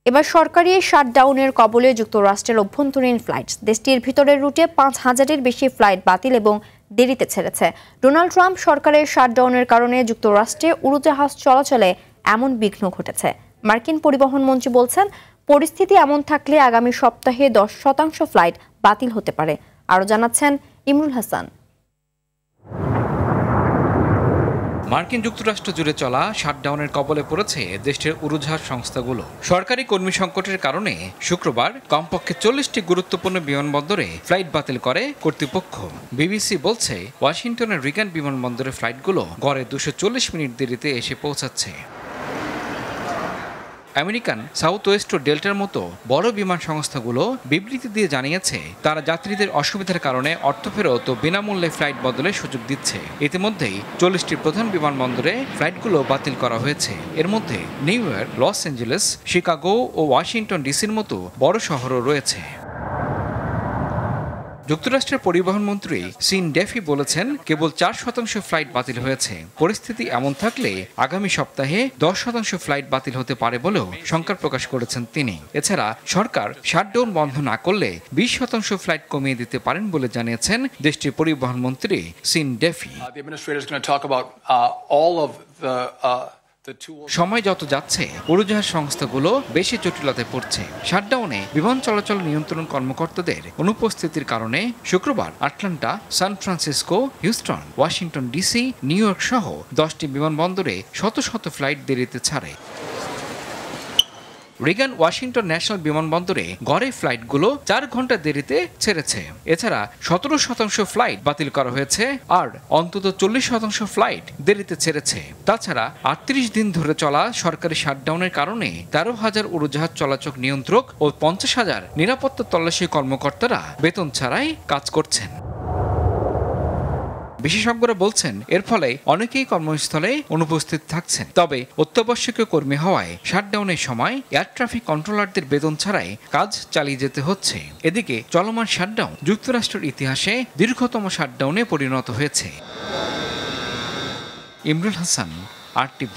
এবার সরকারি শাটডাউনের কবলে যুক্তরাষ্ট্রের অভ্যন্তরীণ ফ্লাইট। দেশটির ভিতরের রুটে ৫,০০০-এর বেশি ফ্লাইট বাতিল এবং দেরিতে ছেড়েছে। ডোনাল্ড ট্রাম্প সরকারের শাটডাউনের কারণে যুক্তরাষ্ট্রে উড়োজাহাজ চলাচলে এমন বিঘ্ন ঘটেছে। মার্কিন পরিবহন মন্ত্রী বলছেন, পরিস্থিতি এমন থাকলে আগামী সপ্তাহে 10% ফ্লাইট বাতিল হতে পারে। আরও জানাচ্ছেন ইমরুল হাসান। মার্কিন যুক্তরাষ্ট্র জুড়ে চলা শাটডাউনের কবলে পড়েছে দেশটির উড়োজাহাজ সংস্থাগুলো। সরকারি কর্মী সংকটের কারণে শুক্রবার কমপক্ষে 40টি গুরুত্বপূর্ণ বিমানবন্দরে ফ্লাইট বাতিল করে কর্তৃপক্ষ। বিবিসি বলছে, ওয়াশিংটনের রিগান বিমানবন্দরের ফ্লাইটগুলো গড়ে 240 মিনিট দেরিতে এসে পৌঁছাচ্ছে। আমেরিকান সাউথ ওয়েস্ট ও ডেল্টার মতো বড় বিমান সংস্থাগুলো বিবৃতি দিয়ে জানিয়েছে, তারা যাত্রীদের অসুবিধার কারণে অর্থ ফেরত ও বিনামূল্যে ফ্লাইট বদলের সুযোগ দিচ্ছে। ইতিমধ্যেই 40টি প্রধান বিমানবন্দরে ফ্লাইটগুলো বাতিল করা হয়েছে। এর মধ্যে New York, Los Angeles, Chicago ও ওয়াশিংটন ডিসির মতো বড় শহরও রয়েছে। যুক্তরাষ্ট্রের পরিবহন মন্ত্রী সিন ডেফি বলেছেন, কেবল 4% ফ্লাইট বাতিল হয়েছে। পরিস্থিতি এমন থাকলে আগামী সপ্তাহে 10% ফ্লাইট বাতিল হতে পারে বলেও শঙ্কা প্রকাশ করেছেন তিনি। এছাড়া সরকার শাটডাউন বন্ধ না করলে 20% ফ্লাইট কমিয়ে দিতে পারেন বলে জানিয়েছেন দেশটির পরিবহন মন্ত্রী সিন ডেফি। সময় যত যাচ্ছে উড়োজাহাজ সংস্থাগুলো বেশি জটিলতায় পড়ছে। শাটডাউনে বিমান চলাচল নিয়ন্ত্রণ কর্মকর্তাদের অনুপস্থিতির কারণে শুক্রবার Atlanta, San Francisco, Houston, Washington DC, New York সহ 10টি বিমানবন্দরে শত শত ফ্লাইট দেরিতে ছাড়ে। রিগান ওয়াশিংটন ন্যাশনাল বিমানবন্দরে গড়ে ফ্লাইটগুলো 4 ঘন্টা দেরিতে ছেড়েছে। এছাড়া 17% ফ্লাইট বাতিল করা হয়েছে আর অন্তত 40% ফ্লাইট দেরিতে ছেড়েছে। তাছাড়া 38 দিন ধরে চলা সরকারি শাটডাউনের কারণে 13,000 উড়োজাহাজ চলাচল নিয়ন্ত্রক ও 50,000 নিরাপত্তা তল্লাশি কর্মকর্তারা বেতন ছাড়াই কাজ করছেন। বিশেষজ্ঞরা বলছেন, এর ফলে অনেকেই কর্মস্থলে অনুপস্থিত থাকছেন। তবে অত্যাবশ্যকীয় কর্মী হওয়ায় শাটডাউনের সময় এয়ার ট্রাফিক কন্ট্রোলারদের বেতন ছাড়াই কাজ চালিয়ে যেতে হচ্ছে। এদিকে চলমান শাটডাউন যুক্তরাষ্ট্রের ইতিহাসে দীর্ঘতম শাটডাউনে পরিণত হয়েছে। ইমরুল হাসান, RTV।